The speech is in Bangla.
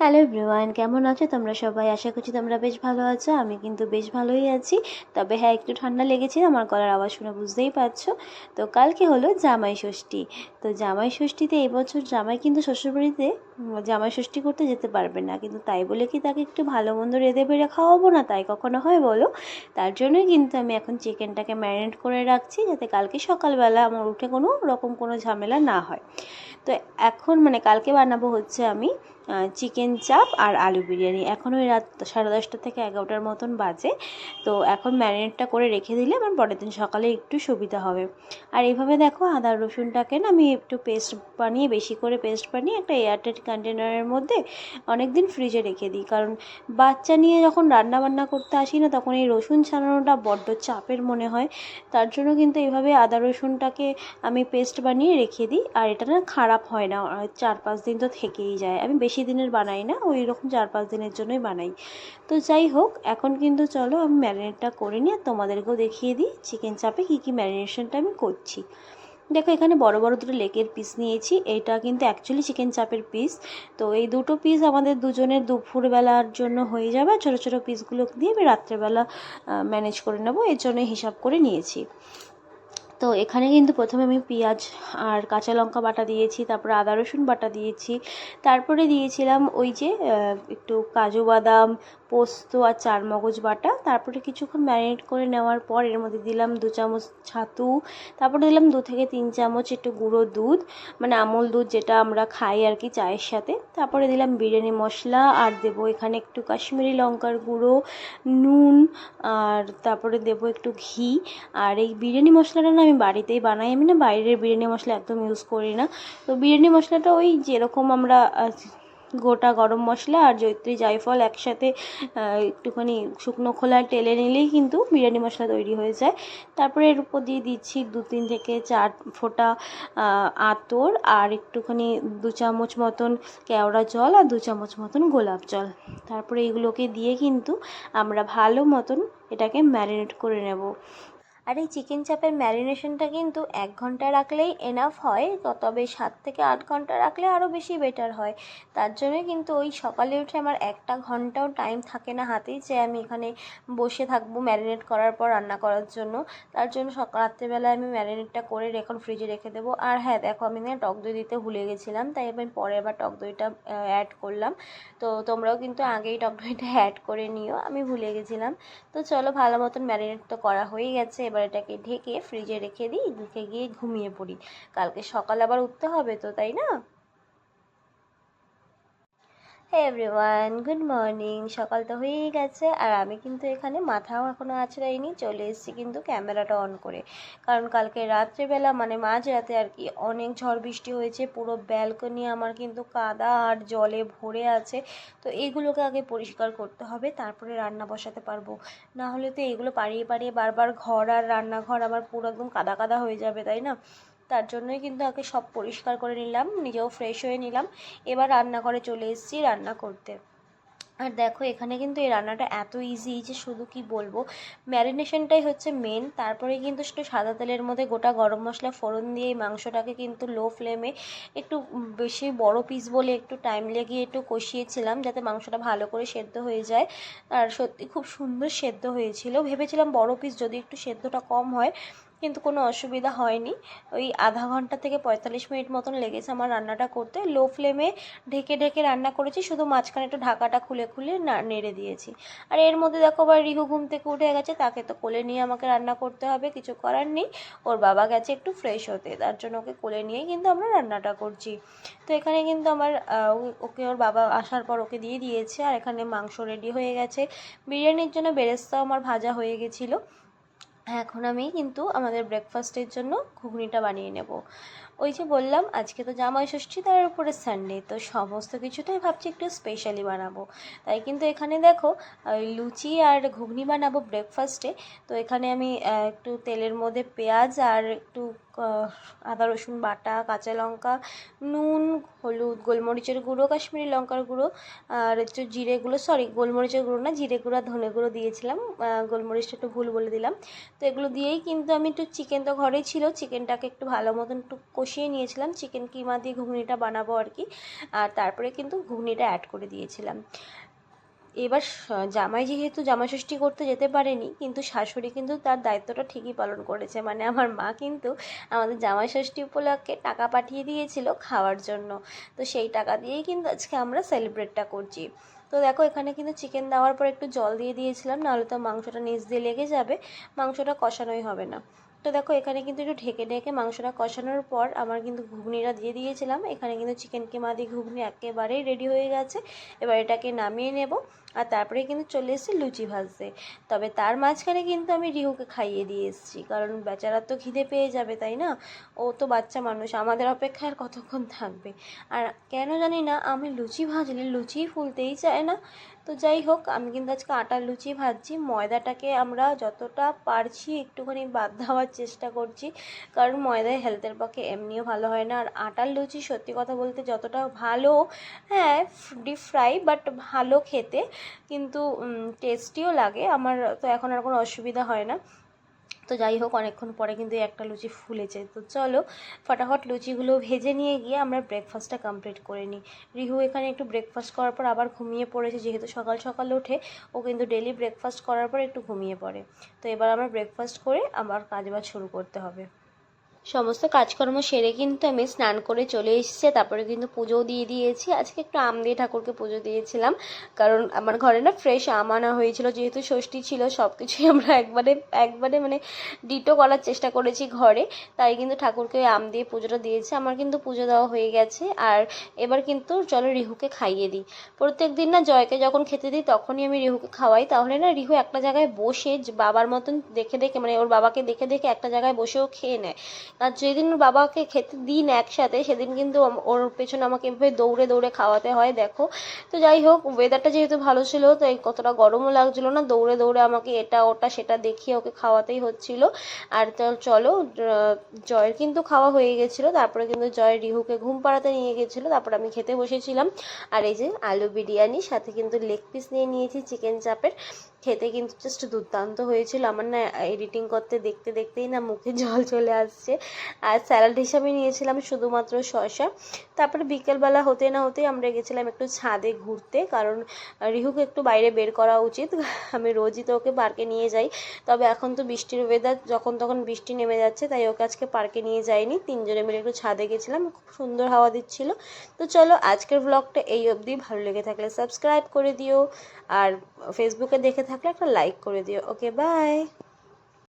হ্যালো এভরিওয়ান, কেমন আছো তোমরা সবাই? আশা করছি তোমরা বেশ ভালো আছো। আমি কিন্তু বেশ ভালোই আছি। তবে হ্যাঁ, একটু ঠান্ডা লেগেছে, আমার গলার আওয়াজ শুনে বুঝতেই পারছো। তো কালকে হলো জামাই ষষ্ঠী। তো জামাই ষষ্ঠীতে এবছর জামাই কিন্তু শ্বশুরবাড়িতে জামাই ষষ্ঠী করতে যেতে পারবে না, কিন্তু তাই বলে কি তাকে একটু ভালো মন্দ রেঁধে বেড়ে খাওয়াবো না? তাই কখনো হয় বলো? তার জন্যই কিন্তু আমি এখন চিকেনটাকে ম্যারিনেট করে রাখছি, যাতে কালকে সকালবেলা আমার উঠে কোনো ঝামেলা না হয়। তো এখন কালকে বানাবো হচ্ছে আমি চিকেন চাপ আর আলু বিরিয়ানি। এখন ওই রাত 10:30 থেকে 11টার মতন বাজে। তো এখন ম্যারিনেটটা করে রেখে দিলে আমার পরের দিন সকালে একটু সুবিধা হবে। আর এইভাবে দেখো, আদা রসুনটাকে না আমি একটু বেশি করে পেস্ট বানিয়ে একটা এয়ারটাইট কন্টেনারের মধ্যে অনেক দিন ফ্রিজে রেখে দিই। কারণ বাচ্চা নিয়ে যখন রান্না বান্না করতে আসি না, তখন এই রসুন ছাড়ানোটা বড্ড চাপের মনে হয়। তার জন্য কিন্তু এইভাবে আদা রসুনটাকে আমি পেস্ট বানিয়ে রেখে দিই। আর এটা না খারাপ হয় না, 4-5 দিন তো থেকেই যায়। আমি বেশি দিনের বানাই না, ওই রকম 4-5 দিনের জন্যই বানাই। তো যাই হোক, এখন কিন্তু চলো আমি ম্যারিনেটটা করে নিই আর তোমাদেরকেও দেখিয়ে দিই চিকেন চাপে কী কী ম্যারিনেশনটা আমি করছি। দেখো, এখানে বড় বড় দুটো লেগের পিস নিয়েছি। এটা কিন্তু অ্যাকচুয়ালি চিকেন চাপের পিস। তো এই দুটো পিস আমাদের দুজনের দুপুরবেলার জন্য হয়ে যাবে। ছোটো ছোটো পিসগুলো দিয়ে আমি রাত্রেবেলা ম্যানেজ করে নেবো, এর জন্য হিসাব করে নিয়েছি। তো এখানে কিন্তু প্রথমে আমি পেঁয়াজ আর কাঁচা লঙ্কা বাটা দিয়েছি, তারপরে আদা রসুন বাটা দিয়েছি, তারপরে দিয়েছিলাম ওই যে একটু কাজু বাদাম, পোস্ত আর চারমগজ বাটা। তারপরে কিছুক্ষণ ম্যারিনেট করে নেওয়ার পর এর মধ্যে দিলাম 2 চামচ ছাতু, তারপরে দিলাম 2 থেকে 3 চামচ একটু গুঁড়ো দুধ, আমল দুধ, যেটা আমরা খাই আর কি চায়ের সাথে। তারপরে দিলাম বিরিয়ানি মশলা, আর দেবো এখানে একটু কাশ্মীরি লঙ্কার গুঁড়ো, নুন, আর তারপরে দেবো একটু ঘি। আর এই বিরিয়ানি মশলাটা না আমি বাড়িতেই বানাই, আমি না বাইরের বিরিয়ানি মশলা একদম ইউজ করি না। তো বিরিয়ানি মশলাটা ওই যেরকম আমরা গোটা গরম মশলা আর জয়িত্রী জায়ফল একসাথে একটুখানি শুকনো খোলা টেলে নিলেই কিন্তু বিরিয়ানি মশলা তৈরি হয়ে যায়। তারপরে এর উপর দিয়ে দিচ্ছি 2-3 থেকে 4 ফোঁটা আতর, আর একটুখানি 2 চামচ মতন কেওড়া জল, আর 2 চামচ মতন গোলাপ জল। তারপরে এগুলোকে দিয়ে কিন্তু আমরা ভালো মতন এটাকে ম্যারিনেট করে নেব। আর এই চিকেন চাপের ম্যারিনেশনটা কিন্তু 1 ঘন্টা রাখলেই এনাফ হয়, তবে 7 থেকে 8 ঘন্টা রাখলে আরও বেশি বেটার হয়। তার জন্যই কিন্তু ওই সকালে উঠে আমার 1টা ঘন্টাও টাইম থাকে না হাতেই, যে আমি এখানে বসে থাকবো ম্যারিনেট করার পর রান্না করার জন্য। তার জন্য রাত্রেবেলায় আমি ম্যারিনেটটা করে এখন ফ্রিজে রেখে দেবো। আর হ্যাঁ দেখো, আমি না টক দই দিতে ভুলে গেছিলাম, তাই আমি পরে আবার টক দইটা অ্যাড করলাম। তো তোমরাও কিন্তু আগেই টক দইটা অ্যাড করে নিও, আমি ভুলে গেছিলাম। তো চলো, ভালো মতন ম্যারিনেট তো করা হয়ে গেছে, এবার এটাকে ঢেকে ফ্রিজে রেখে দিই, রেখে গিয়ে ঘুমিয়ে পড়ি। কালকে সকাল আবার উঠতে হবে তো, তাই না? Hey everyone, good morning. সকাল তো হয়েই গেছে, আর আমি কিন্তু এখানে মাথাও এখনও আঁচড়াইনি, চলে এসেছি কিন্তু ক্যামেরাটা অন করে। কারণ কালকে রাত্রেবেলা মাঝরাতে আর কি অনেক ঝড় বৃষ্টি হয়েছে, পুরো ব্যালকনি আমার কিন্তু কাদা আর জলে ভরে আছে। তো এইগুলোকে আগে পরিষ্কার করতে হবে, তারপরে রান্না বসাতে পারবো। না হলে তো এগুলো পাড়িয়ে পাড়িয়ে বারবার ঘর আর রান্নাঘর আমার পুরো একদম কাদা কাদা হয়ে যাবে, তাই না? তার জন্যই কিন্তু আগে সব পরিষ্কার করে নিলাম, নিজেও ফ্রেশ হয়ে নিলাম। এবার রান্নাঘরে চলে এসেছি রান্না করতে। আর দেখো, এখানে কিন্তু এই রান্নাটা এত ইজি যে শুধু কি বলবো। ম্যারিনেশনটাই হচ্ছে মেন, তারপরে কিন্তু একটু সাদা তেলের মধ্যে গোটা গরম মশলা ফোড়ন দিয়ে এই মাংসটাকে কিন্তু লো ফ্লেমে একটু বেশি বড় পিস বলে একটু টাইম লেগে একটু কষিয়েছিলাম, যাতে মাংসটা ভালো করে সেদ্ধ হয়ে যায়। আর সত্যি খুব সুন্দর সেদ্ধ হয়েছিল। ভেবেছিলাম বড় পিস যদি একটু সেদ্ধটা কম হয়, কিন্তু কোনো অসুবিধা হয়নি। ওই আধা ঘন্টা থেকে 45 মিনিট মতন লেগেছে আমার রান্নাটা করতে। লো ফ্লেমে ঢেকে ঢেকে রান্না করেছি, শুধু মাঝখানে একটু ঢাকাটা খুলে খুলে নেড়ে দিয়েছি। আর এর মধ্যে দেখো, আবার রিহু ঘুম থেকে উঠে গেছে, তাকে তো কোলে নিয়ে আমাকে রান্না করতে হবে, কিছু করার নেই। ওর বাবা গেছে একটু ফ্রেশ হতে, তার জন্য ওকে কোলে নিয়েই কিন্তু আমরা রান্নাটা করছি। তো এখানে কিন্তু আমার ওকে ওর বাবা আসার পর ওকে দিয়ে দিয়েছে, আর এখানে মাংস রেডি হয়ে গেছে। বিরিয়ানির জন্য বেরেস্তাও আমার ভাজা হয়ে গেছিলো। এখন আমি কিন্তু আমাদের ব্রেকফাস্টের জন্য ঘুগনিটা বানিয়ে নেব। ওই যে বললাম, আজকে তো জামাই ষষ্ঠী, তার উপরে সানডে, তো সমস্ত কিছুটাই ভাবছি একটু স্পেশালি বানাবো। তাই কিন্তু এখানে দেখো, লুচি আর ঘুগনি বানাবো ব্রেকফাস্টে। তো এখানে আমি একটু তেলের মধ্যে পেঁয়াজ আর একটু আদা রসুন বাটা, কাঁচা লঙ্কা, নুন, হলুদ, গোলমরিচের গুঁড়ো, কাশ্মীরি লঙ্কার গুঁড়ো, আর একটু জিরে গুঁড়ো, সরি গোলমরিচের গুঁড়ো না, জিরে গুঁড়ো আর ধনে গুঁড়ো দিয়েছিলাম, গোলমরিচটা একটু ভুল বলে দিলাম। তো এগুলো দিয়েই কিন্তু আমি একটু, চিকেন তো ঘরেই ছিল, চিকেনটাকে একটু ভালো মতন একটু বসিয়ে নিয়েছিলাম, চিকেন কিমা দিয়ে ঘুগনিটা বানাবো আর কি। আর তারপরে কিন্তু ঘুগনিটা অ্যাড করে দিয়েছিলাম। এবার জামাই যেহেতু জামাই ষষ্ঠী করতে যেতে পারেনি, কিন্তু শাশুড়ি কিন্তু তার দায়িত্বটা ঠিকই পালন করেছে। মানে আমার মা কিন্তু আমাদের জামাই ষষ্ঠী উপলক্ষে টাকা পাঠিয়ে দিয়েছিল খাওয়ার জন্য। তো সেই টাকা দিয়েই কিন্তু আজকে আমরা সেলিব্রেটটা করছি। তো দেখো এখানে কিন্তু চিকেন দেওয়ার পর একটু জল দিয়ে দিয়েছিলাম, নাহলে তো মাংসটা নিচ দিয়ে লেগে যাবে, মাংসটা কষানোই হবে না। তো দেখো এখানে কিন্তু একটু ঢেকে ঢেকে মাংসটা কষানোর পর আমার কিন্তু ঘুগনিটা দিয়ে দিয়েছিলাম। এখানে কিন্তু চিকেন কিমা দিয়ে ঘুগনি একেবারেই রেডি হয়ে গেছে। এবার এটাকে নামিয়ে নেব। আর তারপরে কিন্তু চলে এসেছি লুচি ভাজতে। তবে তার মাঝখানে কিন্তু আমি রিহুকে খাইয়ে দিয়ে এসেছি, কারণ বেচারার তো খিদে পেয়ে যাবে, তাই না? ও তো বাচ্চা মানুষ, আমাদের অপেক্ষায় আর কতক্ষণ থাকবে। আর কেন জানি না আমি লুচি ভাজলে লুচি ফুলতেই চায় না। তো যাই হোক, আমি কিন্তু আজকে আটার লুচি ভাজছি। ময়দাটাকে আমরা যতটা পারছি একটুখানি বাদ দেওয়ার চেষ্টা করছি, কারণ ময়দায় হেলথের পক্ষে এমনিও ভালো হয় না। আর আটার লুচি সত্যি কথা বলতে যতটা ভালো, হ্যাঁ ডিপ ফ্রাই, বাট ভালো খেতে, কিন্তু টেস্টিও লাগে আমার। তো এখন আর কোনো অসুবিধা হয় না। তো যাই হোক, অনেকক্ষণ পরে কিন্তু একটা লুচি ফুলেছে। তো চলো ফটাফট লুচিগুলো ভেজে নিয়ে গিয়ে আমরা ব্রেকফাস্টটা কমপ্লিট করে নিই। রিহু এখানে একটু ব্রেকফাস্ট করার পর আবার ঘুমিয়ে পড়েছে, যেহেতু সকাল সকাল ওঠে, ও কিন্তু ডেলি ব্রেকফাস্ট করার পর একটু ঘুমিয়ে পড়ে। তো এবার আমরা ব্রেকফাস্ট করে আবার কাজবাজ শুরু করতে হবে। সমস্ত কাজকর্ম সেরে কিন্তু আমি স্নান করে চলে এসেছি। তারপরে কিন্তু পুজোও দিয়ে দিয়েছি। আজকে একটু আম দিয়ে ঠাকুরকে পুজো দিয়েছিলাম, কারণ আমার ঘরে না ফ্রেশ আম আনা হয়েছিল, যেহেতু ষষ্ঠী ছিল। সব কিছুই আমরা একবারে একবারে মানে ডিটো করার চেষ্টা করেছি ঘরে। তাই কিন্তু ঠাকুরকে আম দিয়ে পুজোটা দিয়েছি। আমার কিন্তু পুজো দেওয়া হয়ে গেছে। আর এবার কিন্তু চলো রিহুকে খাইয়ে দিই। প্রত্যেক দিন না জয়কে যখন খেতে দিই তখনই আমি রিহুকে খাওয়াই, তাহলে না রিহু একটা জায়গায় বসে বাবার মতন দেখে দেখে, মানে ওর বাবাকে দেখে দেখে একটা জায়গায় বসেও খেয়ে নেয়। আর যেদিন বাবাকে খেতে দিই না একসাথে, সেদিন কিন্তু ওর পেছনে আমাকে এভাবে দৌড়ে দৌড়ে খাওয়াতে হয়, দেখো। তো যাই হোক, ওয়েদারটা যেহেতু ভালো ছিল, তাই কতটা গরমও লাগছিল না। দৌড়ে দৌড়ে আমাকে এটা ওটা সেটা দেখিয়ে ওকে খাওয়াতেই হচ্ছিল। আর তো চলো, জয়ের কিন্তু খাওয়া হয়ে গেছিলো। তারপরে কিন্তু জয় রিহুকে ঘুম পাড়াতে নিয়ে গেছিলো। তারপর আমি খেতে বসেছিলাম। আর এই যে আলু বিরিয়ানি, সাথে কিন্তু লেগ পিস নিয়ে নিয়েছি চিকেন চাপের। খেতে কিন্তু জাস্ট দুর্দান্ত হয়েছিল। আমার না এডিটিং করতে দেখতে দেখতেই না মুখে জল চলে আসছে। আর স্যালাড হিসাবে নিয়েছিলাম শুধুমাত্র শসা। তারপরে বিকেলবেলা হতে না হতেই আমরা গেছিলাম একটু ছাদে ঘুরতে, কারণ রিহুকে একটু বাইরে বের করা উচিত। আমি রোজই তো ওকে পার্কে নিয়ে যাই, তবে এখন তো বৃষ্টির ওয়েদার, যখন তখন বৃষ্টি নেমে যাচ্ছে, তাই ওকে আজকে পার্কে নিয়ে যাইনি। তিনজনে মিলে একটু ছাদে গেছিলাম, খুব সুন্দর হাওয়া দিচ্ছিল। তো চলো আজকের ব্লগটা এই অবধি। ভালো লেগে থাকলে সাবস্ক্রাইব করে দিও, আর ফেসবুকে দেখে থাকলে একটা লাইক করে দিও। ওকে, বাই।